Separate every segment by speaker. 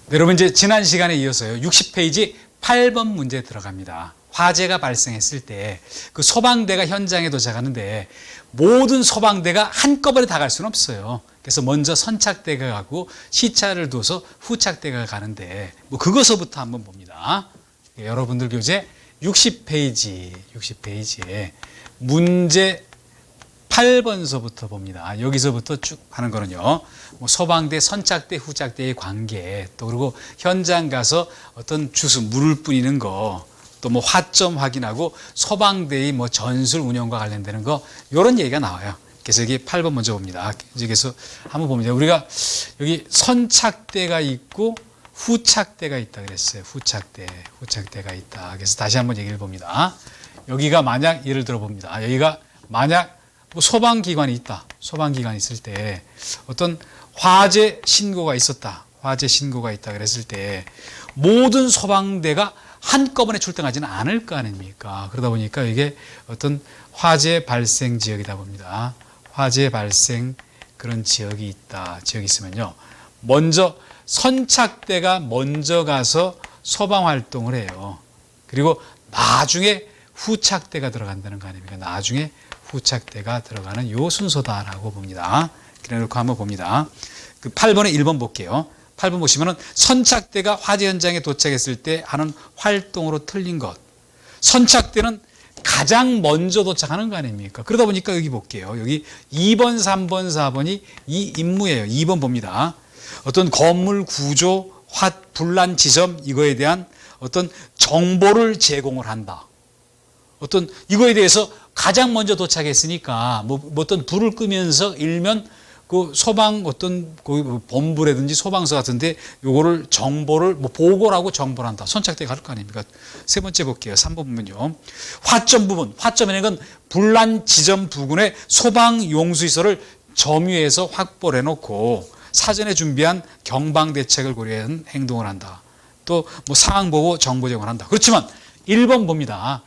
Speaker 1: 네, 여러분 이제 지난 시간에 이어서요. 60페이지 8번 문제 들어갑니다. 화재가 발생했을 때 그 소방대가 현장에 도착하는데 모든 소방대가 한꺼번에 다 갈 수는 없어요. 그래서 먼저 선착대가 가고 시차를 둬서 후착대가 가는데 뭐 그것부터 한번 봅니다. 여러분들 교재 60페이지에 문제 8번서부터 봅니다. 여기서부터 쭉 하는 거는요. 뭐 소방대, 선착대, 후착대의 관계, 또 그리고 현장 가서 어떤 주스 물을 뿌리는 거, 또 뭐 화점 확인하고 소방대의 뭐 전술 운영과 관련되는 거 이런 얘기가 나와요. 그래서 여기 8번 먼저 봅니다. 여기서 한번 봅니다. 우리가 여기 선착대가 있고 후착대가 있다 그랬어요. 후착대가 있다. 그래서 다시 한번 얘기를 봅니다. 여기가 만약 예를 들어 봅니다. 여기가 만약 뭐 소방기관이 있다. 소방기관이 있을 때 어떤 화재 신고가 있었다. 화재 신고가 있다 그랬을 때 모든 소방대가 한꺼번에 출동하지는 않을 거 아닙니까? 그러다 보니까 이게 어떤 화재 발생 지역이다 봅니다. 화재 발생 그런 지역이 있다. 지역이 있으면요. 먼저 선착대가 먼저 가서 소방 활동을 해요. 그리고 나중에 후착대가 들어간다는 거 아닙니까? 나중에 후착대가 들어가는 요 순서다라고 봅니다. 그래놓고 한번 봅니다. 그 8번에 1번 볼게요. 8번 보시면은 선착대가 화재 현장에 도착했을 때 하는 활동으로 틀린 것. 선착대는 가장 먼저 도착하는 거 아닙니까? 그러다 보니까 여기 볼게요. 여기 2번, 3번, 4번이 이 임무예요. 2번 봅니다. 어떤 건물 구조, 분란 지점 이거에 대한 어떤 정보를 제공을 한다. 어떤 이거에 대해서 가장 먼저 도착했으니까 뭐 어떤 불을 끄면서 일면 그 소방 어떤 그 본부라든지 소방서 같은데 요거를 정보를 뭐 보고를 하고 정보를 한다. 선착대가 갈 거 아닙니까? 세 번째 볼게요. 3번 보면요. 화점 부분. 화점이라는 건 분란 지점 부근에 소방 용수시설을 점유해서 확보를 해놓고 사전에 준비한 경방 대책을 고려한 행동을 한다. 또 뭐 상황 보고 정보 제공을 한다. 그렇지만 1번 봅니다.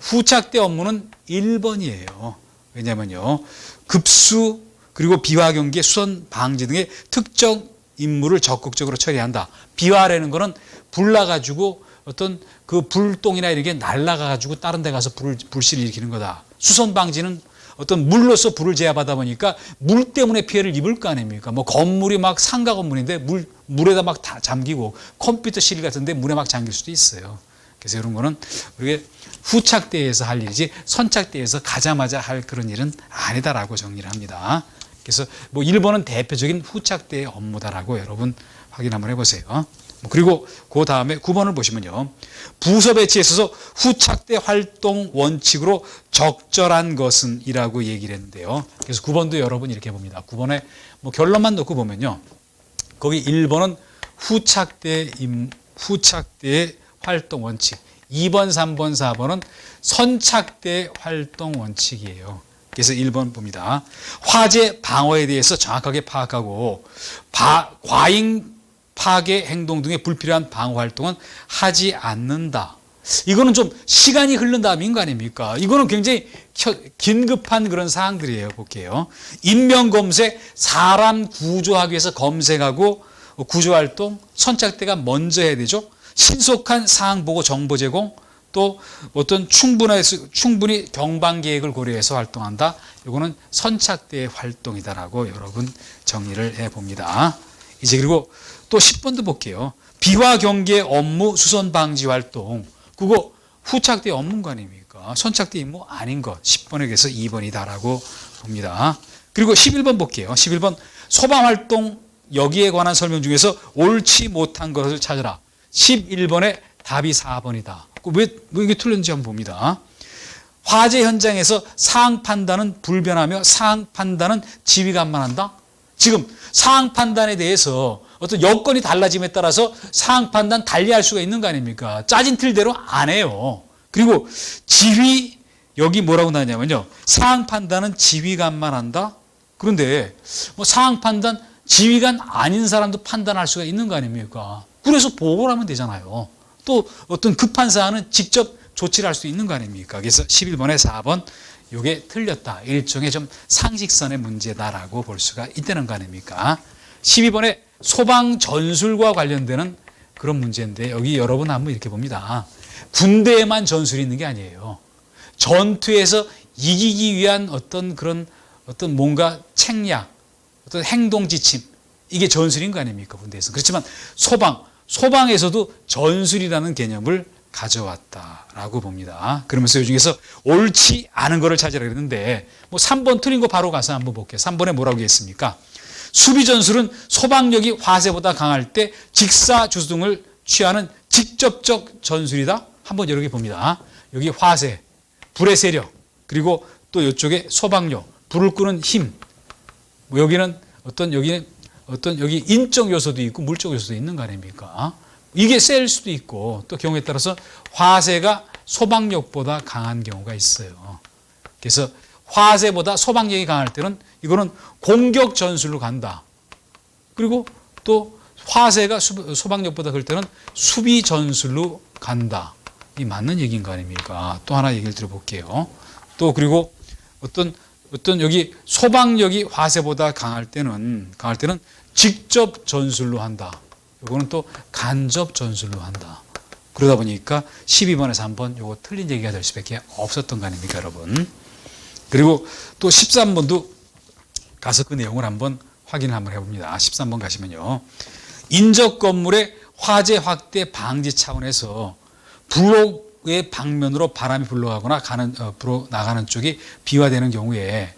Speaker 1: 후착대 업무는 1번이에요. 왜냐면요. 급수 그리고 비화 경계, 수선 방지 등의 특정 임무를 적극적으로 처리한다. 비화라는 거는 불나가지고 어떤 그 불똥이나 이런 게 날아가가지고 다른 데 가서 불씨를 일으키는 거다. 수선 방지는 어떤 물로서 불을 제압하다 보니까 물 때문에 피해를 입을 거 아닙니까? 뭐 건물이 막 상가 건물인데 물에다 막 다 잠기고 컴퓨터실 같은데 물에 막 잠길 수도 있어요. 그래서 이런 거는 우리가 후착대에서 할 일이지 선착대에서 가자마자 할 그런 일은 아니다라고 정리를 합니다. 그래서 뭐 1번은 대표적인 후착대의 업무다라고 여러분 확인 한번 해보세요. 그리고 그 다음에 9번을 보시면요. 부서 배치에 있어서 후착대 활동 원칙으로 적절한 것은 이라고 얘기를 했는데요. 그래서 9번도 여러분 이렇게 봅니다. 9번에 뭐 결론만 놓고 보면요. 거기 1번은 후착대의 활동 원칙. 2번, 3번, 4번은 선착대 활동 원칙이에요. 그래서 1번 봅니다. 화재 방어에 대해서 정확하게 파악하고 과잉 파괴 행동 등의 불필요한 방어 활동은 하지 않는다. 이거는 좀 시간이 흐른 다음인 거 아닙니까? 이거는 굉장히 긴급한 그런 사항들이에요. 볼게요. 인명검색, 사람 구조하기 위해서 검색하고 구조활동, 선착대가 먼저 해야 되죠. 신속한 상황 보고 정보 제공, 또 어떤 충분히 경방 계획을 고려해서 활동한다. 이거는 선착대의 활동이다라고 여러분 정리를 해봅니다. 이제 그리고 또 10번도 볼게요. 비화 경계 업무 수선 방지 활동. 그거 후착대 업무인 거 아닙니까? 선착대 임무 아닌 것. 10번에 대해서 2번이다라고 봅니다. 그리고 11번 볼게요. 11번 소방 활동 여기에 관한 설명 중에서 옳지 못한 것을 찾으라. 11번에 답이 4번이다. 왜 이게 틀렸는지 한번 봅니다. 화재 현장에서 상황 판단은 불변하며 상황 판단은 지휘관만 한다? 지금 상황 판단에 대해서 어떤 여건이 달라짐에 따라서 상황 판단 달리할 수가 있는 거 아닙니까? 짜진 틀대로 안 해요. 그리고 지휘, 여기 뭐라고 나왔냐면요. 상황 판단은 지휘관만 한다? 그런데 뭐 상황 판단, 지휘관 아닌 사람도 판단할 수가 있는 거 아닙니까? 그래서 보고를 하면 되잖아요. 또 어떤 급한 사안은 직접 조치를 할 수 있는 거 아닙니까? 그래서 11번에 4번 이게 틀렸다. 일종의 좀 상식선의 문제다라고 볼 수가 있다는 거 아닙니까? 12번에 소방 전술과 관련되는 그런 문제인데 여기 여러분 한번 이렇게 봅니다. 군대에만 전술이 있는 게 아니에요. 전투에서 이기기 위한 어떤 그런 어떤 뭔가 책략, 어떤 행동 지침, 이게 전술인 거 아닙니까? 군대에서. 그렇지만 소방에서도 전술이라는 개념을 가져왔다라고 봅니다. 그러면서 이 중에서 옳지 않은 거를 찾으라 그랬는데 뭐 3번 틀린 거 바로 가서 한번 볼게요. 3번에 뭐라고 했습니까? 수비 전술은 소방력이 화재보다 강할 때 직사주수 등을 취하는 직접적 전술이다. 한번 여러 개 봅니다. 여기 화재, 불의 세력, 그리고 또 이쪽에 소방력, 불을 끄는 힘. 뭐 여기는 여기 인적 요소도 있고 물적 요소도 있는 거 아닙니까? 이게 셀 수도 있고 또 경우에 따라서 화재가 소방력보다 강한 경우가 있어요. 그래서 화재보다 소방력이 강할 때는 이거는 공격 전술로 간다. 그리고 또 화재가 소방력보다 그럴 때는 수비 전술로 간다. 이 맞는 얘기인 거 아닙니까? 또 하나 얘기를 들어볼게요. 또 그리고 어떤 여기 소방력이 화재보다 강할 때는 직접 전술로 한다. 이거는 또 간접 전술로 한다. 그러다 보니까 12번에서 한번 요거 틀린 얘기가 될 수밖에 없었던 거 아닙니까, 여러분? 그리고 또 13번도 가서 그 내용을 한번 확인을 한번 해봅니다. 13번 가시면요. 인접 건물의 화재 확대 방지 차원에서 블록의 방면으로 바람이 불러가거나 나가는 쪽이 비화되는 경우에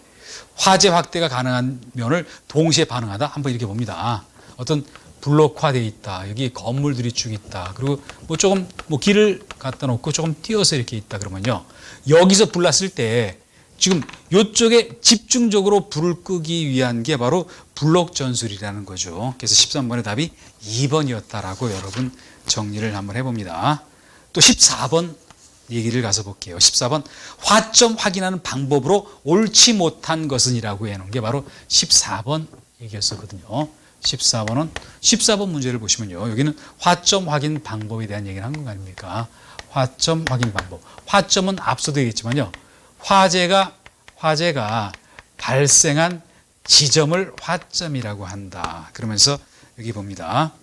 Speaker 1: 화재 확대가 가능한 면을 동시에 반응하다. 한번 이렇게 봅니다. 어떤 블록화되어 있다. 여기 건물들이 쭉 있다. 그리고 뭐 조금 길을 갖다 놓고 조금 띄어서 이렇게 있다. 그러면요. 여기서 불났을 때 지금 이쪽에 집중적으로 불을 끄기 위한 게 바로 블록 전술이라는 거죠. 그래서 13번의 답이 2번이었다라고 여러분 정리를 한번 해봅니다. 또 14번 얘기를 가서 볼게요. 14번 화점 확인하는 방법으로 옳지 못한 것은 이라고 해놓은 게 바로 14번 얘기였었거든요. 14번 문제를 보시면요. 여기는 화점 확인 방법에 대한 얘기를 한 거 아닙니까? 화점 확인 방법. 화점은 앞서도 얘기했지만요. 화재가 발생한 지점을 화점이라고 한다. 그러면서 여기 봅니다.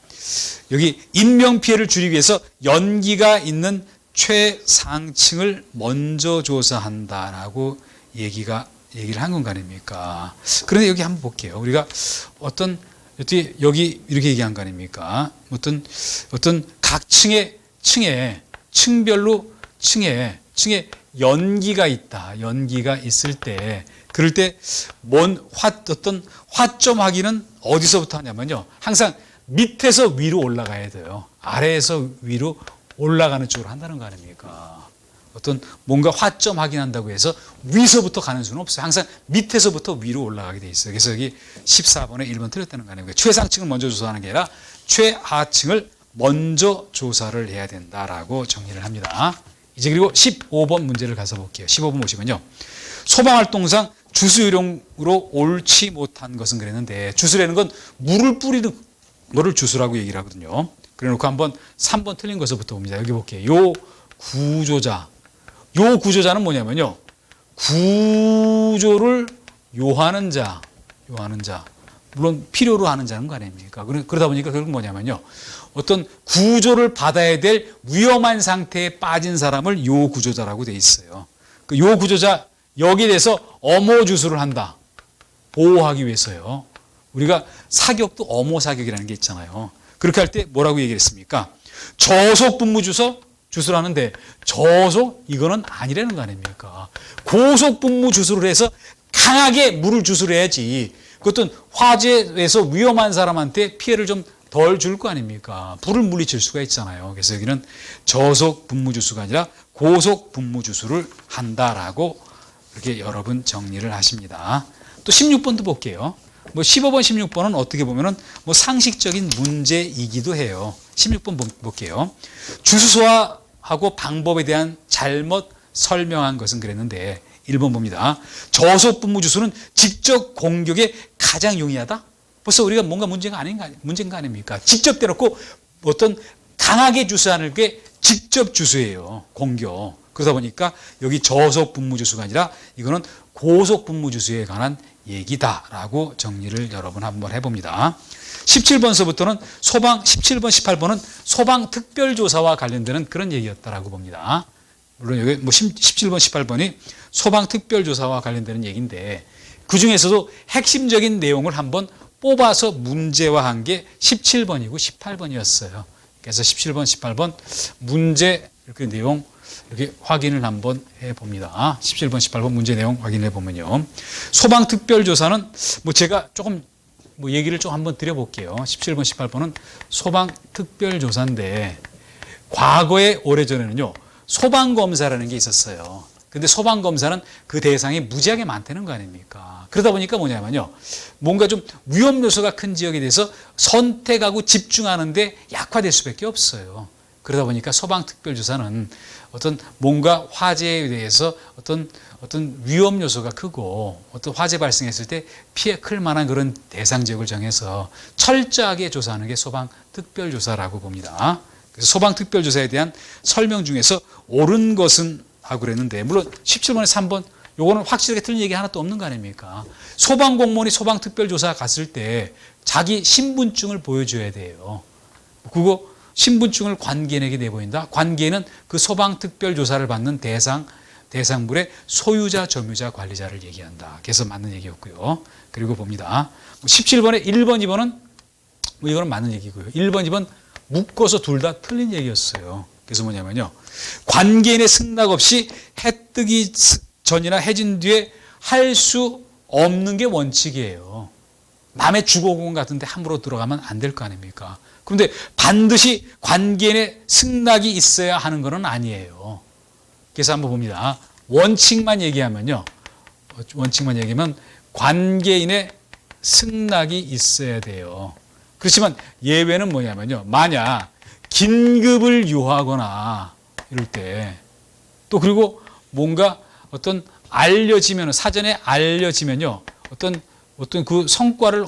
Speaker 1: 여기 인명피해를 줄이기 위해서 연기가 있는 최상층을 먼저 조사한다라고 얘기를 한 건 아닙니까? 그런데 여기 한번 볼게요. 우리가 여기 이렇게 얘기한 거 아닙니까? 어떤 각 층별로 층에 연기가 있다. 연기가 있을 때 그럴 때 어떤 화점 확인은 어디서부터 하냐면요. 항상 밑에서 위로 올라가야 돼요. 아래에서 위로 올라가는 쪽으로 한다는 거 아닙니까? 어떤 뭔가 화점 확인한다고 해서 위서부터 가는 수는 없어요. 항상 밑에서부터 위로 올라가게 돼 있어요. 그래서 여기 14번에 1번 틀렸다는 거 아닙니까? 최상층을 먼저 조사하는 게 아니라 최하층을 먼저 조사를 해야 된다라고 정리를 합니다. 이제 그리고 15번 문제를 가서 볼게요. 15번 보시면요. 소방활동상 주수 요령으로 옳지 못한 것은 그랬는데 주수라는 건 물을 뿌리는 거를 주수라고 얘기를 하거든요. 그래 놓고 한번 3번 틀린 것부터 봅니다. 여기 볼게요. 요 구조자는 뭐냐면요. 구조를 요하는 자. 물론 필요로 하는 자는 거 아닙니까? 그러다 보니까 결국 뭐냐면요. 어떤 구조를 받아야 될 위험한 상태에 빠진 사람을 요 구조자라고 돼 있어요. 그 요 구조자 여기에 대해서 엄호 주수를 한다. 보호하기 위해서요. 우리가 사격도 엄호 사격이라는 게 있잖아요. 그렇게 할 때 뭐라고 얘기했습니까? 저속 분무 주수를 하는데 저속 이거는 아니라는 거 아닙니까? 고속 분무 주수를 해서 강하게 물을 주수를 해야지. 그것은 화재에서 위험한 사람한테 피해를 좀 덜 줄 거 아닙니까? 불을 물리칠 수가 있잖아요. 그래서 여기는 저속 분무 주수가 아니라 고속 분무 주수를 한다라고 이렇게 여러분 정리를 하십니다. 또 16번도 볼게요. 15번, 16번은 어떻게 보면은 상식적인 문제이기도 해요. 16번 볼게요. 주수소하고 방법에 대한 잘못 설명한 것은 그랬는데 1번 봅니다. 저속 분무 주수는 직접 공격에 가장 용이하다? 벌써 우리가 뭔가 문제가 아닙니까? 직접 대놓고 어떤 강하게 주수하는 게 직접 주수예요. 공격. 그러다 보니까 여기 저속 분무 주수가 아니라 이거는 고속 분무 주수에 관한 얘기다라고 정리를 여러분 한번 해봅니다. 17번서부터는 17번, 18번은 소방특별조사와 관련되는 그런 얘기였다라고 봅니다. 물론 여기 17번, 18번이 소방특별조사와 관련되는 얘기인데 그 중에서도 핵심적인 내용을 한번 뽑아서 문제화한 게 17번이고 18번이었어요. 그래서 17번, 18번 문제 이렇게 내용 이렇게 확인을 한번 해봅니다. 17번, 18번 문제 내용 확인해 보면요. 소방특별조사는 제가 조금 얘기를 좀 한번 드려볼게요. 17번, 18번은 소방특별조사인데 과거에 오래전에는요. 소방검사라는 게 있었어요. 근데 소방검사는 그 대상이 무지하게 많다는 거 아닙니까? 그러다 보니까 뭐냐면요. 뭔가 좀 위험 요소가 큰 지역에 대해서 선택하고 집중하는데 약화될 수밖에 없어요. 그러다 보니까 소방특별조사는 어떤 뭔가 화재에 대해서 어떤 위험 요소가 크고 어떤 화재 발생했을 때 피해 클 만한 그런 대상 지역을 정해서 철저하게 조사하는 게 소방특별조사라고 봅니다. 그래서 소방특별조사에 대한 설명 중에서 옳은 것은 하고 그랬는데 물론 17번에 3번 요거는 확실하게 틀린 얘기 하나도 없는 거 아닙니까? 소방공무원이 소방특별조사 갔을 때 자기 신분증을 보여줘야 돼요. 그거 신분증을 관계인에게 내보인다. 관계인은 그 소방특별조사를 받는 대상물의 소유자, 점유자, 관리자를 얘기한다. 그래서 맞는 얘기였고요. 그리고 봅니다. 17번에 1번, 2번은 이거는 맞는 얘기고요. 1번, 2번 묶어서 둘 다 틀린 얘기였어요. 그래서 뭐냐면요. 관계인의 승낙 없이 해 뜨기 전이나 해진 뒤에 할 수 없는 게 원칙이에요. 남의 주거공간 같은 데 함부로 들어가면 안 될 거 아닙니까? 그런데 반드시 관계인의 승낙이 있어야 하는 건 아니에요. 그래서 한번 봅니다. 원칙만 얘기하면 관계인의 승낙이 있어야 돼요. 그렇지만 예외는 뭐냐면요. 만약 긴급을 요하거나 이럴 때 또 그리고 뭔가 어떤 사전에 알려지면요. 어떤 그 성과를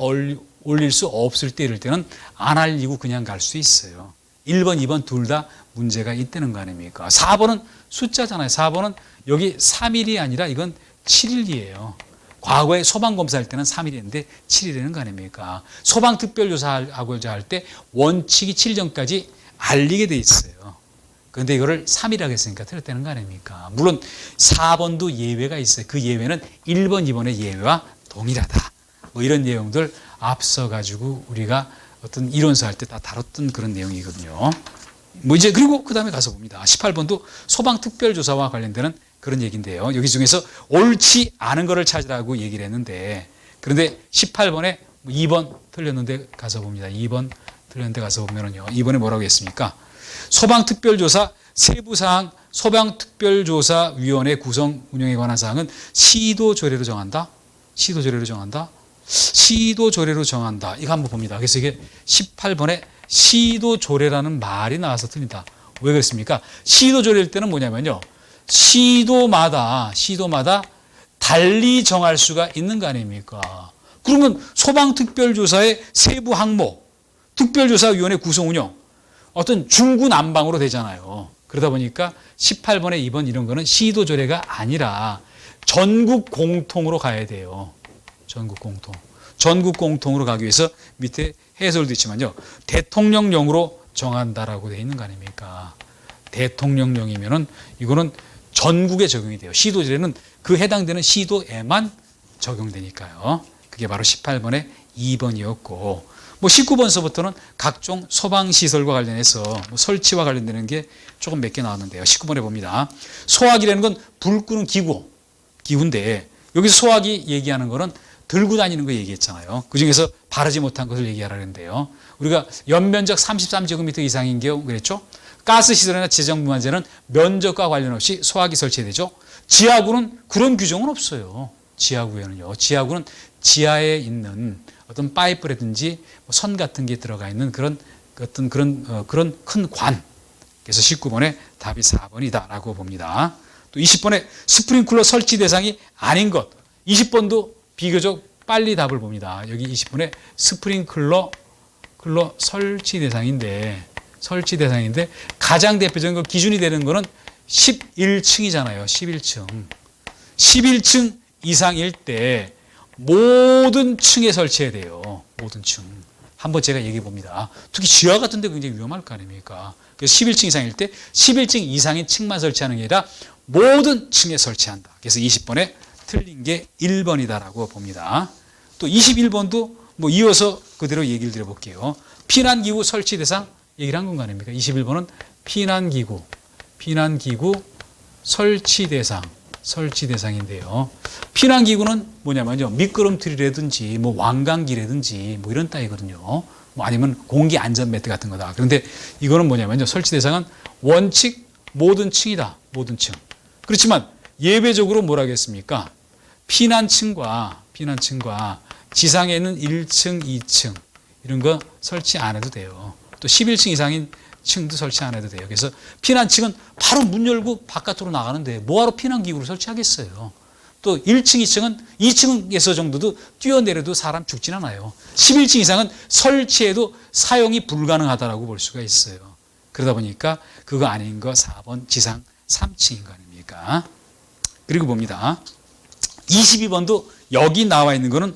Speaker 1: 올릴 수 없을 때 이럴 때는 안 알리고 그냥 갈 수 있어요. 1번, 2번 둘 다 문제가 있다는 거 아닙니까? 4번은 숫자잖아요. 4번은 여기 3일이 아니라 이건 7일이에요. 과거에 소방검사할 때는 3일이었는데 7일이라는 거 아닙니까? 소방특별조사하고자 할 때 원칙이 7일 전까지 알리게 돼 있어요. 그런데 이거를 3일이라고 했으니까 틀렸다는 거 아닙니까? 물론 4번도 예외가 있어요. 그 예외는 1번, 2번의 예외와 동일하다. 이런 내용들 앞서가지고 우리가 어떤 이론서 할 때 다 다뤘던 그런 내용이거든요. 이제 그리고 그 다음에 가서 봅니다. 18번도 소방특별조사와 관련되는 그런 얘기인데요. 여기 중에서 옳지 않은 거를 찾으라고 얘기를 했는데 그런데 18번에 2번 틀렸는데 가서 봅니다. 2번 틀렸는데 가서 보면은요. 2번에 뭐라고 했습니까? 소방특별조사 세부사항 소방특별조사위원회 구성 운영에 관한 사항은 시도조례로 정한다. 시도조례로 정한다. 시도조례로 정한다. 이거 한번 봅니다. 그래서 이게 18번에 시도조례라는 말이 나와서 틀린다. 왜 그렇습니까? 시도조례일 때는 뭐냐면요. 시도마다 달리 정할 수가 있는 거 아닙니까? 그러면 소방특별조사의 세부 항목, 특별조사위원회 구성 운영, 어떤 중구난방으로 되잖아요. 그러다 보니까 18번에 2번 이런 거는 시도조례가 아니라 전국 공통으로 가야 돼요. 전국 공통으로 가기 위해서 밑에 해설도 있지만요. 대통령령으로 정한다라고 되어 있는 거 아닙니까? 대통령령이면은 이거는 전국에 적용이 돼요. 시도조례는 그 해당되는 시도에만 적용되니까요. 그게 바로 18번의 2번이었고 19번서부터는 각종 소방시설과 관련해서 설치와 관련되는 게 조금 몇 개 나왔는데요. 19번에 봅니다. 소화기라는 건 불 끄는 기구인데 여기서 소화기 얘기하는 거는 들고 다니는 거 얘기했잖아요. 그중에서 바르지 못한 것을 얘기하라는데요. 우리가 연면적 33제곱미터 이상인 경우 그랬죠. 가스시설이나 재정부만재는 면적과 관련 없이 소화기 설치되죠. 지하구는 그런 규정은 없어요. 지하구에는요. 지하구는 지하에 있는 어떤 파이프라든지 선 같은 게 들어가 있는 그런 큰 관. 그래서 19번에 답이 4번이다라고 봅니다. 또 20번에 스프링클러 설치 대상이 아닌 것. 20번도 비교적 빨리 답을 봅니다. 여기 20번에 스프링클러 설치 대상인데 가장 대표적인 기준이 되는 거는 11층이잖아요. 11층 이상일 때 모든 층에 설치해야 돼요. 모든 층. 한번 제가 얘기해 봅니다. 특히 지하 같은 데 굉장히 위험할 거 아닙니까? 그래서 11층 이상일 때 11층 이상인 층만 설치하는 게 아니라 모든 층에 설치한다. 그래서 20번에 틀린 게 1번이다라고 봅니다. 또 21번도 뭐 이어서 그대로 얘기를 드려볼게요. 피난기구 설치 대상 얘기를 한 건 아닙니까? 21번은 피난기구 설치 대상인데요. 피난기구는 뭐냐면요. 미끄럼틀이라든지 뭐 왕강기라든지 뭐 이런 따위거든요. 뭐 아니면 공기 안전 매트 같은 거다. 그런데 이거는 뭐냐면요. 설치 대상은 원칙 모든 층이다. 모든 층. 그렇지만 예외적으로 뭐라 하겠습니까? 피난층과 지상에 있는 1층, 2층 이런 거 설치 안 해도 돼요. 또 11층 이상인 층도 설치 안 해도 돼요. 그래서 피난층은 바로 문 열고 바깥으로 나가는데 뭐하러 피난기구를 설치하겠어요. 또 1층, 2층은 2층에서 정도도 뛰어내려도 사람 죽진 않아요. 11층 이상은 설치해도 사용이 불가능하다고 볼 수가 있어요. 그러다 보니까 그거 아닌 거 4번 지상 3층인 거 아닙니까? 그리고 봅니다. 22번도 여기 나와 있는 거는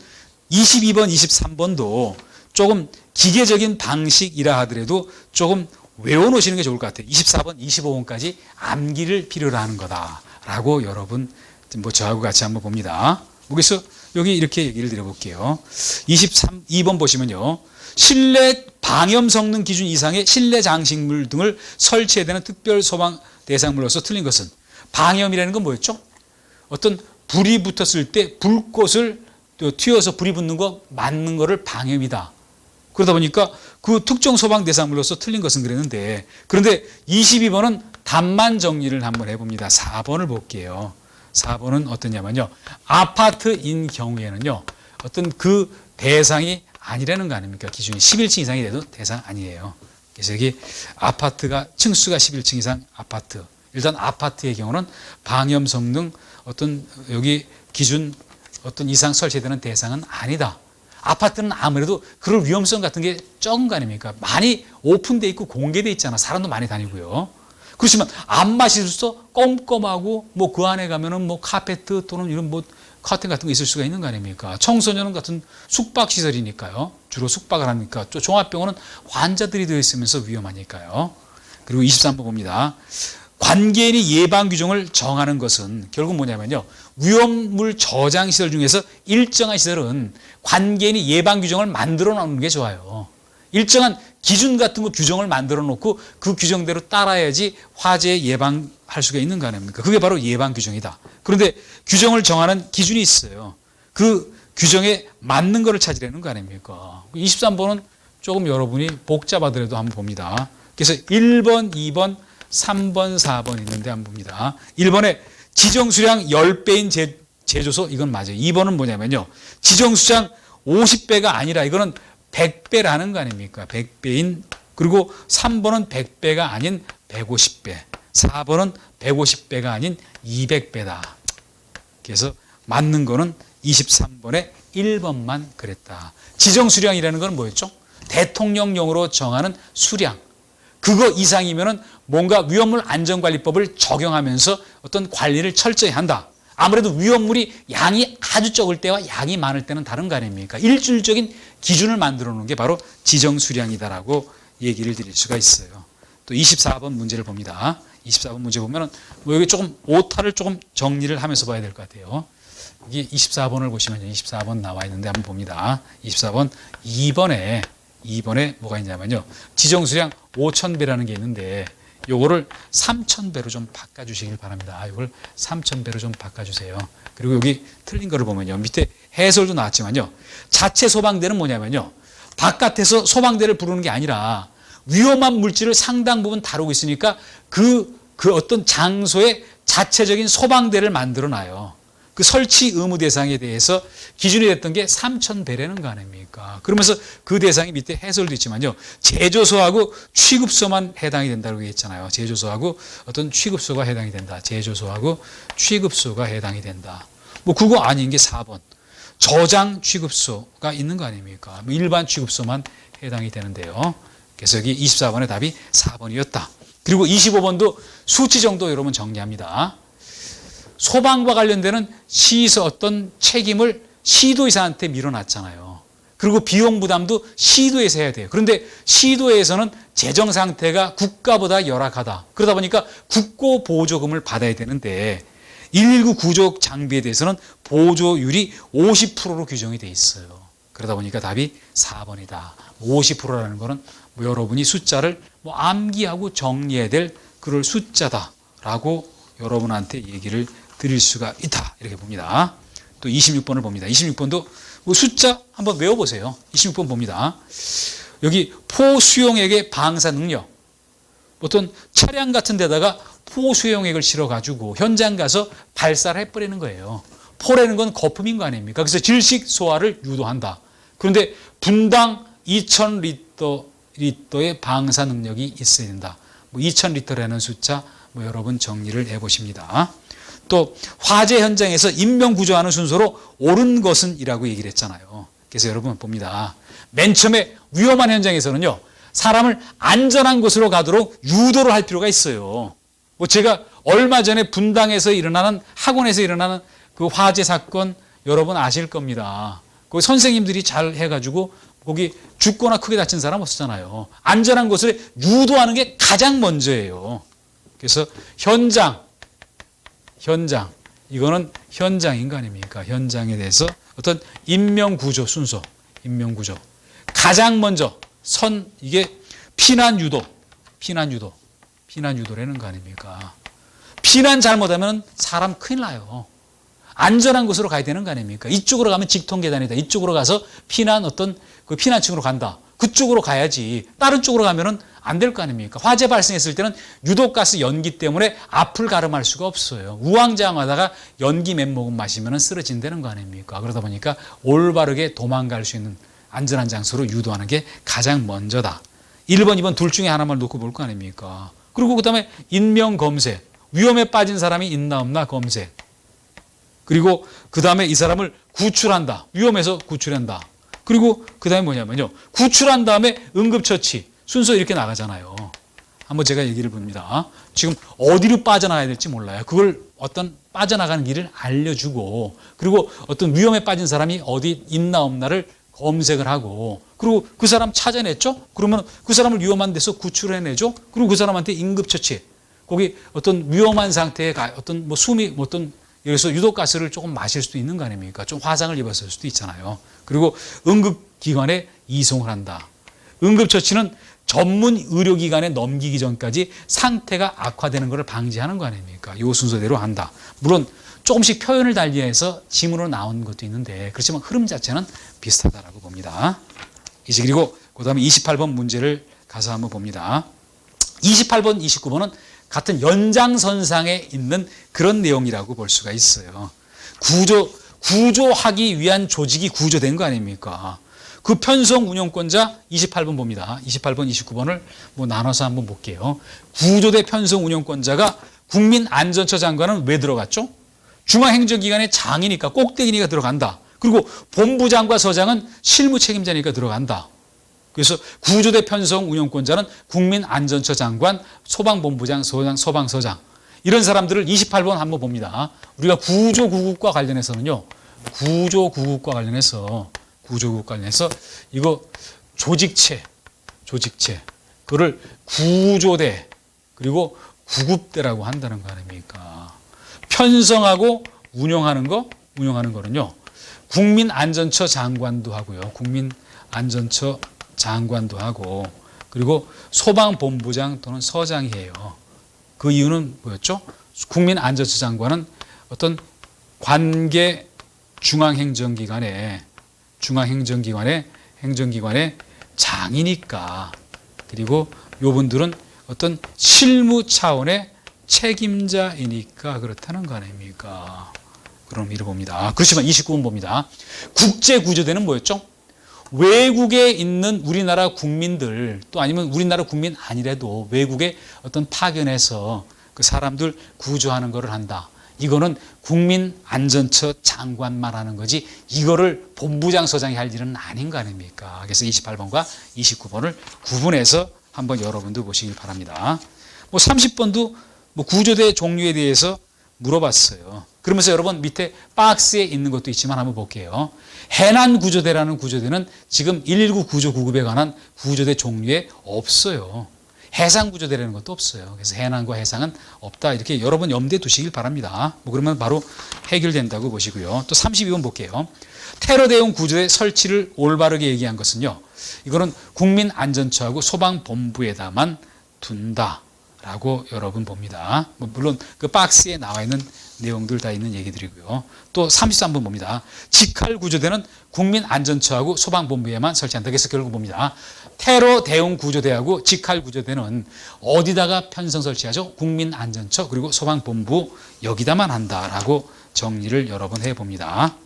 Speaker 1: 22번, 23번도 조금 기계적인 방식이라 하더라도 조금 외워놓으시는 게 좋을 것 같아요. 24번, 25번까지 암기를 필요로 하는 거다라고 여러분 뭐 저하고 같이 한번 봅니다. 그래서 여기 이렇게 얘기를 드려볼게요. 2번 보시면요. 실내 방염 성능 기준 이상의 실내 장식물 등을 설치해야 되는 특별 소방 대상물로서 틀린 것은 방염이라는 건 뭐였죠? 어떤 불이 붙었을 때 불꽃을 튀어서 불이 붙는 거 맞는 거를 방염이다. 그러다 보니까 그 특정 소방 대상물로서 틀린 것은 그랬는데 그런데 22번은 답만 정리를 한번 해봅니다. 4번을 볼게요. 4번은 어떠냐면요. 아파트인 경우에는요. 어떤 그 대상이 아니라는 거 아닙니까? 기준이 11층 이상이 돼도 대상 아니에요. 그래서 여기 아파트가 층수가 11층 이상 아파트. 일단 아파트의 경우는 방염 성능 어떤 여기 기준 어떤 이상 설치되는 대상은 아니다. 아파트는 아무래도 그럴 위험성 같은 게 적은 거 아닙니까? 많이 오픈돼 있고 공개돼 있잖아. 사람도 많이 다니고요. 그렇지만 안 마실수 껌껌하고 뭐 그 안에 가면은 뭐 카페트 또는 이런 뭐 커튼 같은 거 있을 수가 있는 거 아닙니까? 청소년 같은 숙박 시설이니까요. 주로 숙박을 하니까 또 종합병원은 환자들이 되어 있으면서 위험하니까요. 그리고 23번 봅니다. 관계인이 예방 규정을 정하는 것은 결국 뭐냐면요. 위험물 저장 시설 중에서 일정한 시설은 관계인이 예방 규정을 만들어 놓는 게 좋아요. 일정한 기준 같은 거 규정을 만들어 놓고 그 규정대로 따라야지 화재 예방할 수가 있는 거 아닙니까? 그게 바로 예방 규정이다. 그런데 규정을 정하는 기준이 있어요. 그 규정에 맞는 거를 찾으려는 거 아닙니까? 23번은 조금 여러분이 복잡하더라도 한번 봅니다. 그래서 1번, 2번, 3번, 4번 있는데 한번 봅니다. 1번에 지정수량 10배인 제조소 이건 맞아요. 2번은 뭐냐면요. 지정수량 50배가 아니라 이거는 100배라는 거 아닙니까? 100배인 그리고 3번은 100배가 아닌 150배 4번은 150배가 아닌 200배다. 그래서 맞는 거는 23번에 1번만 그랬다. 지정수량이라는 건 뭐였죠? 대통령령으로 정하는 수량. 그거 이상이면은 뭔가 위험물 안전관리법을 적용하면서 어떤 관리를 철저히 한다. 아무래도 위험물이 양이 아주 적을 때와 양이 많을 때는 다른 거 아닙니까? 일률적인 기준을 만들어 놓은 게 바로 지정수량이다라고 얘기를 드릴 수가 있어요. 또 24번 문제를 봅니다. 24번 문제 보면은 뭐 여기 조금 오타를 조금 정리를 하면서 봐야 될 것 같아요. 여기 24번을 보시면요. 24번 나와 있는데 한번 봅니다. 24번 2번에 뭐가 있냐면요. 지정수량 5,000배라는 게 있는데 요거를 3,000배로 좀 바꿔주시길 바랍니다. 이걸 3,000배로 좀 바꿔주세요. 그리고 여기 틀린 거를 보면요. 밑에 해설도 나왔지만요. 자체 소방대는 뭐냐면요. 바깥에서 소방대를 부르는 게 아니라 위험한 물질을 상당 부분 다루고 있으니까 그 어떤 장소에 자체적인 소방대를 만들어 놔요. 그 설치 의무 대상에 대해서 기준이 됐던 게 3,000배라는 거 아닙니까? 그러면서 그 대상이 밑에 해설도 있지만요. 제조소하고 취급소만 해당이 된다고 했잖아요. 제조소하고 어떤 취급소가 해당이 된다. 제조소하고 취급소가 해당이 된다. 뭐 그거 아닌 게 4번. 저장 취급소가 있는 거 아닙니까? 뭐 일반 취급소만 해당이 되는데요. 그래서 여기 24번의 답이 4번이었다. 그리고 25번도 수치 정도 여러분 정리합니다. 소방과 관련되는 시에서 어떤 책임을 시도의사한테 밀어놨잖아요. 그리고 비용 부담도 시도에서 해야 돼요. 그런데 시도에서는 재정 상태가 국가보다 열악하다. 그러다 보니까 국고 보조금을 받아야 되는데 119 구조 장비에 대해서는 보조율이 50%로 규정이 돼 있어요. 그러다 보니까 답이 4번이다. 50%라는 거는 뭐 여러분이 숫자를 뭐 암기하고 정리해야 될 그럴 숫자다라고 여러분한테 얘기를 드릴 수가 있다. 이렇게 봅니다. 또 26번을 봅니다. 26번도 숫자 한번 외워보세요. 26번 봅니다. 여기 포수용액의 방사 능력. 어떤 차량 같은 데다가 포수용액을 실어가지고 현장 가서 발사를 해버리는 거예요. 포라는 건 거품인 거 아닙니까? 그래서 질식 소화를 유도한다. 그런데 분당 2000리터의 방사 능력이 있어야 된다. 2000리터라는 숫자 여러분 정리를 해보십니다. 또 화재 현장에서 인명구조하는 순서로 옳은 것은 이라고 얘기를 했잖아요. 그래서 여러분 봅니다. 맨 처음에 위험한 현장에서는요, 사람을 안전한 곳으로 가도록 유도를 할 필요가 있어요. 제가 얼마 전에 분당에서 일어나는 학원에서 일어나는 그 화재 사건 여러분 아실 겁니다. 그 선생님들이 잘 해가지고 거기 죽거나 크게 다친 사람 없었잖아요. 안전한 곳을 유도하는 게 가장 먼저예요. 그래서 현장 이거는 현장인 거 아닙니까? 현장에 대해서 어떤 인명구조 순서, 인명구조 가장 먼저 이게 피난유도라는 거 아닙니까? 피난 잘못하면 사람 큰일 나요. 안전한 곳으로 가야 되는 거 아닙니까? 이쪽으로 가면 직통계단이다. 이쪽으로 가서 그 피난층으로 간다. 그쪽으로 가야지. 다른 쪽으로 가면은 안 될 거 아닙니까? 화재 발생했을 때는 유독가스 연기 때문에 앞을 가름할 수가 없어요. 우왕좌왕하다가 연기 몇 모금 마시면 쓰러진다는 거 아닙니까? 그러다 보니까 올바르게 도망갈 수 있는 안전한 장소로 유도하는 게 가장 먼저다. 1번, 2번 둘 중에 하나만 놓고 볼 거 아닙니까? 그리고 그 다음에 인명 검색. 위험에 빠진 사람이 있나 없나 검색. 그리고 그 다음에 이 사람을 구출한다. 위험해서 구출한다. 그리고 그 다음에 뭐냐면요. 구출한 다음에 응급처치. 순서 이렇게 나가잖아요. 한번 제가 얘기를 봅니다. 지금 어디로 빠져나가야 될지 몰라요. 그걸 어떤 빠져나가는 길을 알려주고, 그리고 어떤 위험에 빠진 사람이 어디 있나 없나를 검색을 하고, 그리고 그 사람 찾아냈죠? 그러면 그 사람을 위험한 데서 구출해내죠? 그리고 그 사람한테 응급처치. 거기 어떤 위험한 상태에 어떤 숨이 여기서 유독가스를 조금 마실 수도 있는 거 아닙니까? 좀 화상을 입었을 수도 있잖아요. 그리고 응급기관에 이송을 한다. 응급처치는 전문 의료기관에 넘기기 전까지 상태가 악화되는 것을 방지하는 거 아닙니까? 이 순서대로 한다. 물론 조금씩 표현을 달리해서 지문으로 나온 것도 있는데 그렇지만 흐름 자체는 비슷하다라고 봅니다. 이제 그리고 그 다음에 28번 문제를 가서 한번 봅니다. 28번, 29번은 같은 연장선상에 있는 그런 내용이라고 볼 수가 있어요. 구조하기 위한 조직이 구조된 거 아닙니까? 그 편성 운영권자 28번 봅니다. 28번, 29번을 나눠서 한번 볼게요. 구조대 편성 운영권자가 국민안전처 장관은 왜 들어갔죠? 중앙행정기관의 장이니까 꼭대기니까 들어간다. 그리고 본부장과 서장은 실무 책임자니까 들어간다. 그래서 구조대 편성 운영권자는 국민안전처 장관, 소방본부장, 소방서장 이런 사람들을 28번 한번 봅니다. 우리가 구조구국과 관련해서는요. 구조구국과 관련해서 이거 조직체 그거를 구조대 그리고 구급대라고 한다는 거 아닙니까? 편성하고 운영하는 거는요. 국민안전처 장관도 하고요. 국민안전처 장관도 하고 그리고 소방본부장 또는 서장이 해요. 그 이유는 뭐였죠? 국민안전처 장관은 어떤 관계 중앙행정기관의 장이니까. 그리고 요분들은 어떤 실무 차원의 책임자이니까 그렇다는 거 아닙니까? 그럼 이를 봅니다. 그렇지만 29번 봅니다. 국제구조대는 뭐였죠? 외국에 있는 우리나라 국민들 또 아니면 우리나라 국민 아니라도 외국에 어떤 파견해서 그 사람들 구조하는 거를 한다. 이거는 국민안전처 장관만 하는 거지 이거를 본부장 서장이 할 일은 아닌 거 아닙니까? 그래서 28번과 29번을 구분해서 한번 여러분도 보시길 바랍니다. 30번도 구조대 종류에 대해서 물어봤어요. 그러면서 여러분 밑에 박스에 있는 것도 있지만 한번 볼게요. 해난 구조대라는 구조대는 지금 119 구조 구급에 관한 구조대 종류에 없어요. 해상 구조대라는 것도 없어요. 그래서 해난과 해상은 없다. 이렇게 여러분 염두에 두시길 바랍니다. 뭐 그러면 바로 해결된다고 보시고요. 또 32번 볼게요. 테러 대응 구조대 설치를 올바르게 얘기한 것은요. 이거는 국민안전처하고 소방본부에다만 둔다라고 여러분 봅니다. 뭐 물론 그 박스에 나와 있는 내용들 다 있는 얘기들이고요. 또 33번 봅니다. 직할 구조대는 국민안전처하고 소방본부에만 설치한다. 그래서 결국 봅니다. 테러 대응 구조대하고 직할 구조대는 어디다가 편성 설치하죠? 국민안전처 그리고 소방본부 여기다만 한다라고 정리를 여러 번 해봅니다.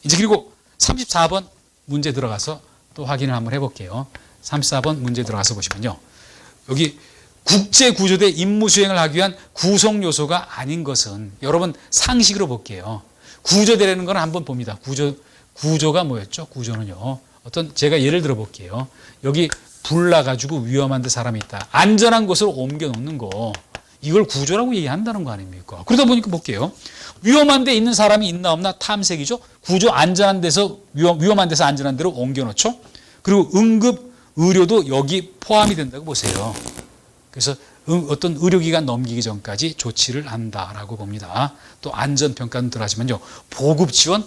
Speaker 1: 이제 그리고 34번 문제 들어가서 또 확인을 한번 해볼게요. 34번 문제 들어가서 보시면요. 여기 국제구조대 임무 수행을 하기 위한 구성 요소가 아닌 것은 여러분 상식으로 볼게요. 구조대라는 건 한번 봅니다. 구조가 뭐였죠? 구조는요. 어떤 제가 예를 들어 볼게요. 여기 불 나가지고 위험한 데 사람이 있다. 안전한 곳으로 옮겨 놓는 거. 이걸 구조라고 얘기한다는 거 아닙니까? 그러다 보니까 볼게요. 위험한 데 있는 사람이 있나 없나 탐색이죠. 구조 안전한 데서 위험한 데서 안전한 데로 옮겨 놓죠. 그리고 응급 의료도 여기 포함이 된다고 보세요. 그래서 어떤 의료기관 넘기기 전까지 조치를 한다라고 봅니다. 또 안전평가는 들어가지만요. 보급 지원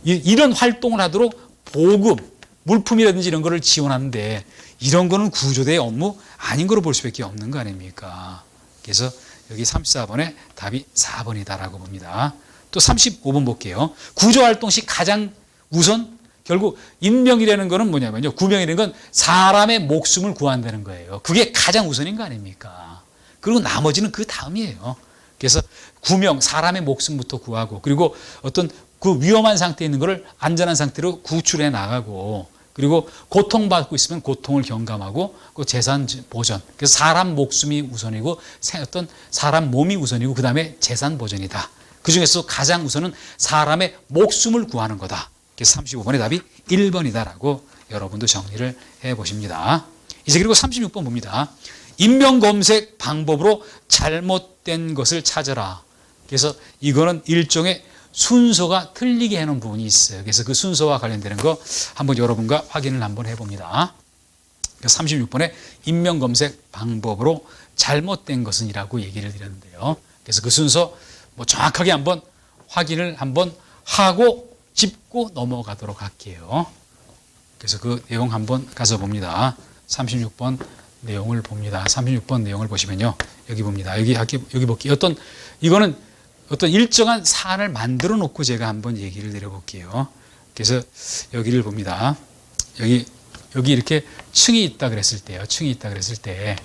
Speaker 1: 이런 활동을 하도록 보급 물품이라든지 이런 거를 지원하는데 이런 거는 구조대의 업무 아닌 거로 볼 수밖에 없는 거 아닙니까? 그래서 여기 34번에 답이 4번이다라고 봅니다. 또 35번 볼게요. 구조활동 시 가장 우선 결국 인명이라는 거는 뭐냐면요. 구명이라는 건 사람의 목숨을 구한다는 거예요. 그게 가장 우선인 거 아닙니까? 그리고 나머지는 그 다음이에요. 그래서 구명, 사람의 목숨부터 구하고 그리고 어떤 그 위험한 상태에 있는 거를 안전한 상태로 구출해 나가고 그리고 고통받고 있으면 고통을 경감하고 그 재산 보전. 그래서 사람 목숨이 우선이고 어떤 사람 몸이 우선이고 그 다음에 재산 보전이다. 그 중에서 가장 우선은 사람의 목숨을 구하는 거다. 그래서 35번의 답이 1번이다라고 여러분도 정리를 해보십니다. 이제 그리고 36번 봅니다. 인명검색 방법으로 잘못된 것을 찾아라. 그래서 이거는 일종의 순서가 틀리게 해놓은 부분이 있어요. 그래서 그 순서와 관련되는 거 한번 여러분과 확인을 한번 해봅니다. 36번에 인명검색 방법으로 잘못된 것은 이라고 얘기를 드렸는데요. 그래서 그 순서 뭐 정확하게 한번 확인을 한번 하고 짚고 넘어가도록 할게요. 그래서 그 내용 한번 가서 봅니다. 36번 내용을 봅니다. 36번 내용을 보시면요. 여기 봅니다. 여기 볼게요. 이거는 어떤 일정한 사안을 만들어 놓고 제가 한번 얘기를 드려볼게요. 그래서 여기를 봅니다. 여기 이렇게 층이 있다 그랬을 때요. 층이 있다 그랬을 때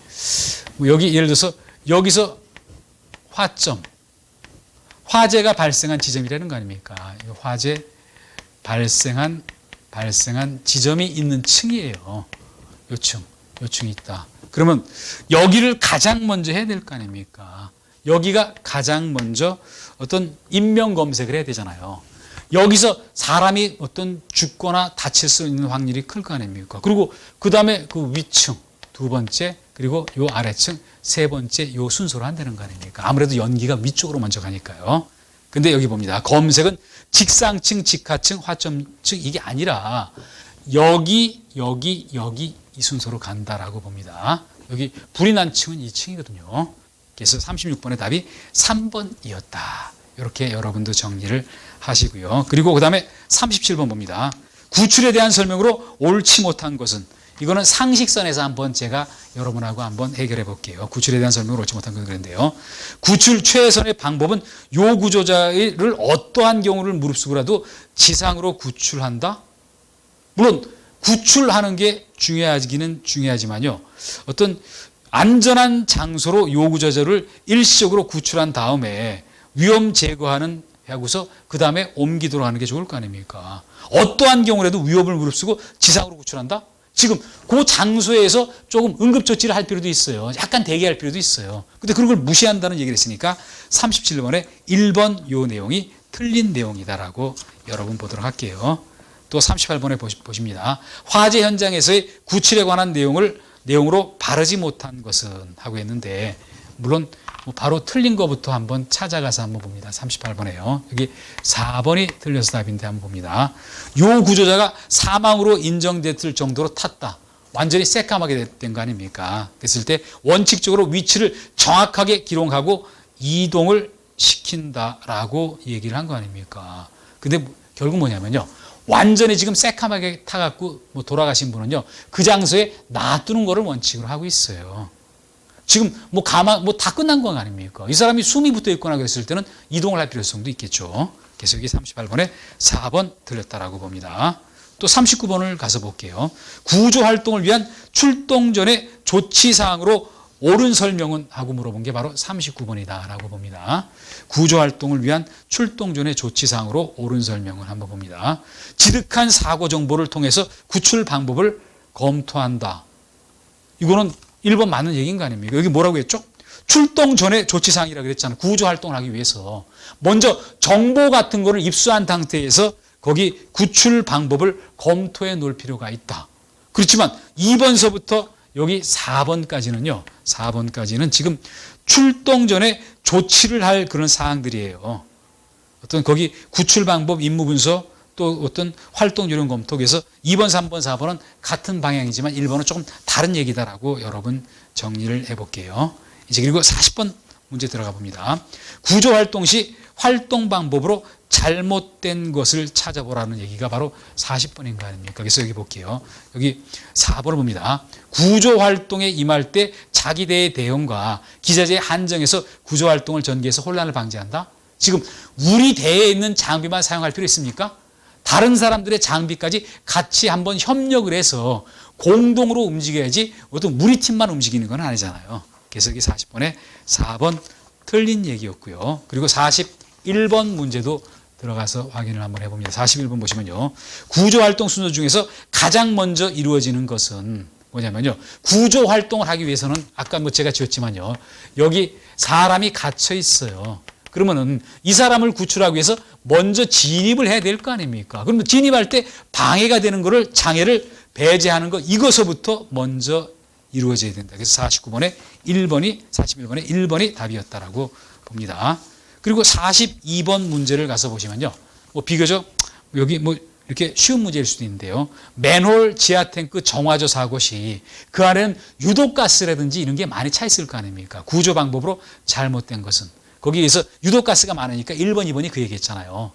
Speaker 1: 여기 예를 들어서 여기서 화재가 발생한 지점이라는 거 아닙니까? 화재 발생한 지점이 있는 층이에요. 요 층이 있다. 그러면 여기를 가장 먼저 해야 될 거 아닙니까? 여기가 가장 먼저 어떤 인명 검색을 해야 되잖아요. 여기서 사람이 어떤 죽거나 다칠 수 있는 확률이 클 거 아닙니까? 그리고 그 다음에 그 위층 두 번째 그리고 요 아래층 세 번째 요 순서로 한다는 거 아닙니까? 아무래도 연기가 위쪽으로 먼저 가니까요. 근데 여기 봅니다. 검색은 직상층, 직하층, 화점층 이게 아니라 여기 이 순서로 간다라고 봅니다. 여기 불이 난 층은 이 층이거든요. 그래서 36번의 답이 3번이었다. 이렇게 여러분도 정리를 하시고요. 그리고 그 다음에 37번 봅니다. 구출에 대한 설명으로 옳지 못한 것은 이거는 상식선에서 한번 제가 여러분하고 한번 해결해 볼게요. 구출에 대한 설명을 옳지 못한 것은 그런데요. 구출 최선의 방법은 요구조자를 어떠한 경우를 무릅쓰고라도 지상으로 구출한다? 물론 구출하는 게 중요하기는 중요하지만요. 어떤 안전한 장소로 요구조자를 일시적으로 구출한 다음에 위험 제거하는 하고서 그 다음에 옮기도록 하는 게 좋을 거 아닙니까? 어떠한 경우라도 위협을 무릅쓰고 지상으로 구출한다? 지금 그 장소에서 조금 응급조치를 할 필요도 있어요. 약간 대기할 필요도 있어요. 근데 그런 걸 무시한다는 얘기를 했으니까 37번에 1번 요 내용이 틀린 내용이다라고 여러분 보도록 할게요. 또 38번에 보십니다. 화재 현장에서의 구출에 관한 내용으로 바르지 못한 것은 하고 했는데 물론 뭐 바로 틀린 거부터 한번 찾아가서 한번 봅니다. 38번에요. 여기 4번이 틀려서 답인데 한번 봅니다. 요 구조자가 사망으로 인정됐을 정도로 탔다. 완전히 새까맣게 된 거 아닙니까? 그랬을 때 원칙적으로 위치를 정확하게 기록하고 이동을 시킨다라고 얘기를 한 거 아닙니까? 근데 결국 뭐냐면요. 완전히 지금 새까맣게 타갖고 뭐 돌아가신 분은요. 그 장소에 놔두는 거를 원칙으로 하고 있어요. 지금 뭐 다 끝난 거 아닙니까? 이 사람이 숨이 붙어 있거나 그랬을 때는 이동을 할 필요성도 있겠죠. 그래서 여기 38번에 4번 틀렸다라고 봅니다. 또 39번을 가서 볼게요. 구조 활동을 위한 출동 전의 조치 사항으로 옳은 설명은 하고 물어본 게 바로 39번이다라고 봅니다. 구조 활동을 위한 출동 전의 조치 사항으로 옳은 설명을 한번 봅니다. 지득한 사고 정보를 통해서 구출 방법을 검토한다. 이거는 1번 맞는 얘기인 거 아닙니까? 여기 뭐라고 했죠? 출동 전에 조치사항이라고 그랬잖아요. 구조 활동을 하기 위해서. 먼저 정보 같은 거를 입수한 상태에서 거기 구출 방법을 검토해 놓을 필요가 있다. 그렇지만 2번서부터 여기 4번까지는요. 4번까지는 지금 출동 전에 조치를 할 그런 사항들이에요. 어떤 거기 구출 방법, 임무 분석, 또 어떤 활동 요령 검토에서 2번, 3번, 4번은 같은 방향이지만 1번은 조금 다른 얘기다라고 여러분 정리를 해볼게요. 이제 그리고 40번 문제 들어가 봅니다. 구조 활동 시 활동 방법으로 잘못된 것을 찾아보라는 얘기가 바로 40번인 거 아닙니까? 그래서 여기 볼게요. 여기 4번을 봅니다. 구조 활동에 임할 때 자기 대의 대응과 기자재의 한정에서 구조 활동을 전개해서 혼란을 방지한다. 지금 우리 대에 있는 장비만 사용할 필요 있습니까? 다른 사람들의 장비까지 같이 한번 협력을 해서 공동으로 움직여야지 어떤 우리 팀만 움직이는 건 아니잖아요. 그래서 여기 40번에 4번 틀린 얘기였고요. 그리고 41번 문제도 들어가서 확인을 한번 해봅니다. 41번 보시면요. 구조활동 순서 중에서 가장 먼저 이루어지는 것은 뭐냐면요. 구조활동을 하기 위해서는 아까 뭐 제가 지었지만요. 여기 사람이 갇혀 있어요. 그러면은 이 사람을 구출하기 위해서 먼저 진입을 해야 될 거 아닙니까? 그러면 진입할 때 방해가 되는 거를 장애를 배제하는 거 이것서부터 먼저 이루어져야 된다. 그래서 41번에 1번이 답이었다라고 봅니다. 그리고 42번 문제를 가서 보시면요. 뭐 비교적 여기 뭐 이렇게 쉬운 문제일 수도 있는데요. 맨홀 지하 탱크 정화조 사고 시 그 안에는 유독가스라든지 이런 게 많이 차 있을 거 아닙니까? 구조 방법으로 잘못된 것은. 거기에서 유독가스가 많으니까 1번, 2번이 그 얘기했잖아요.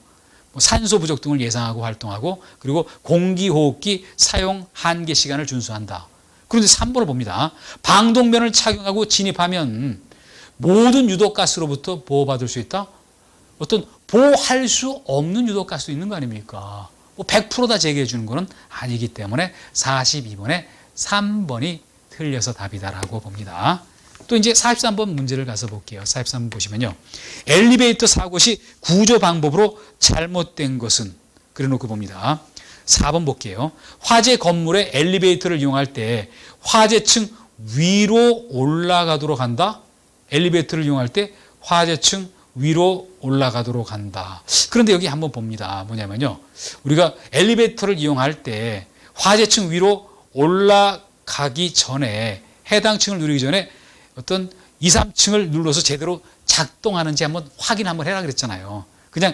Speaker 1: 뭐 산소 부족 등을 예상하고 활동하고 그리고 공기호흡기 사용 한계 시간을 준수한다. 그런데 3번을 봅니다. 방독면을 착용하고 진입하면 모든 유독가스로부터 보호받을 수 있다? 어떤 보호할 수 없는 유독가스도 있는 거 아닙니까? 뭐 100%다 제거해 주는 것은 아니기 때문에 42번에 3번이 틀려서 답이다라고 봅니다. 또 이제 43번 문제를 가서 볼게요. 43번 보시면요. 엘리베이터 사고 시 구조 방법으로 잘못된 것은 그래 놓고 봅니다. 4번 볼게요. 화재 건물의 엘리베이터를 이용할 때 화재층 위로 올라가도록 한다. 엘리베이터를 이용할 때 화재층 위로 올라가도록 한다. 그런데 여기 한번 봅니다. 뭐냐면요. 우리가 엘리베이터를 이용할 때 화재층 위로 올라가기 전에 해당 층을 누리기 전에 어떤 2, 3층을 눌러서 제대로 작동하는지 한번 확인 한번 해라 그랬잖아요. 그냥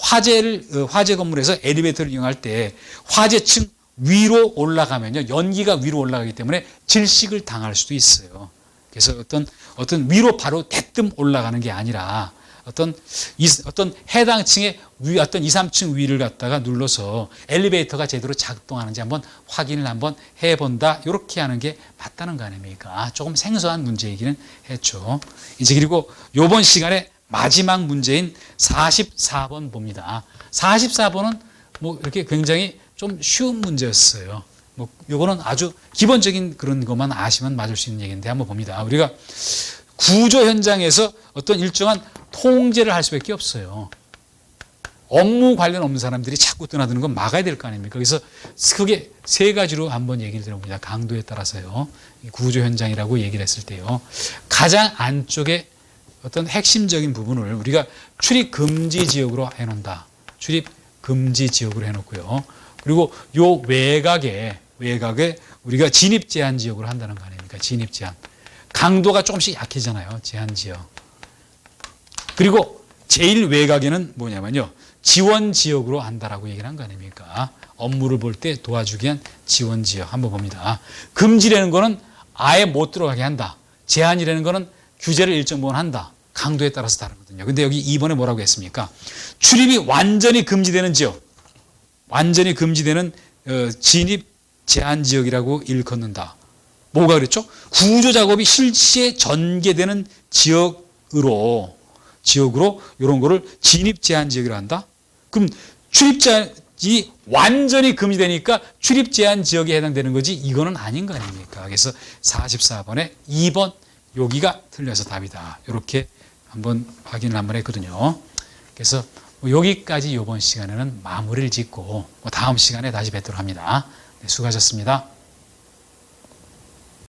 Speaker 1: 화재 건물에서 엘리베이터를 이용할 때 화재층 위로 올라가면요. 연기가 위로 올라가기 때문에 질식을 당할 수도 있어요. 그래서 어떤 위로 바로 대뜸 올라가는 게 아니라 어떤 해당 층의 어떤 2, 3층 위를 갖다가 눌러서 엘리베이터가 제대로 작동하는지 한번 확인을 한번 해본다. 이렇게 하는 게 맞다는 거 아닙니까? 조금 생소한 문제이기는 했죠. 이제 그리고 이번 시간에 마지막 문제인 44번 봅니다. 44번은 뭐 이렇게 굉장히 좀 쉬운 문제였어요. 뭐 요거는 아주 기본적인 그런 것만 아시면 맞을 수 있는 얘기인데 한번 봅니다. 우리가 구조 현장에서 어떤 일정한 통제를 할 수밖에 없어요. 업무 관련 없는 사람들이 자꾸 떠나드는 건 막아야 될 거 아닙니까? 그래서 크게 세 가지로 한번 얘기를 들어봅니다. 강도에 따라서요. 구조 현장이라고 얘기를 했을 때요. 가장 안쪽에 어떤 핵심적인 부분을 우리가 출입 금지 지역으로 해놓는다. 출입 금지 지역으로 해놓고요. 그리고 요 외곽에 우리가 진입 제한 지역으로 한다는 거 아닙니까? 진입 제한. 강도가 조금씩 약해지잖아요. 제한지역. 그리고 제일 외곽에는 뭐냐면요. 지원지역으로 한다라고 얘기를 한 거 아닙니까? 업무를 볼 때 도와주기 위한 지원지역 한번 봅니다. 금지라는 거는 아예 못 들어가게 한다. 제한이라는 거는 규제를 일정 부분 한다. 강도에 따라서 다르거든요. 근데 여기 2번에 뭐라고 했습니까? 출입이 완전히 금지되는 지역, 완전히 금지되는 진입 제한 지역이라고 일컫는다. 뭐가 그랬죠? 구조 작업이 실시에 전개되는 지역으로 이런 거를 진입 제한 지역이라고 한다. 그럼 출입 제한이 완전히 금지되니까 출입 제한 지역에 해당되는 거지 이거는 아닌 거 아닙니까? 그래서 44번에 2번 여기가 틀려서 답이다. 이렇게 한번 확인을 한번 했거든요. 그래서 여기까지 이번 시간에는 마무리를 짓고 다음 시간에 다시 뵙도록 합니다. 네, 수고하셨습니다.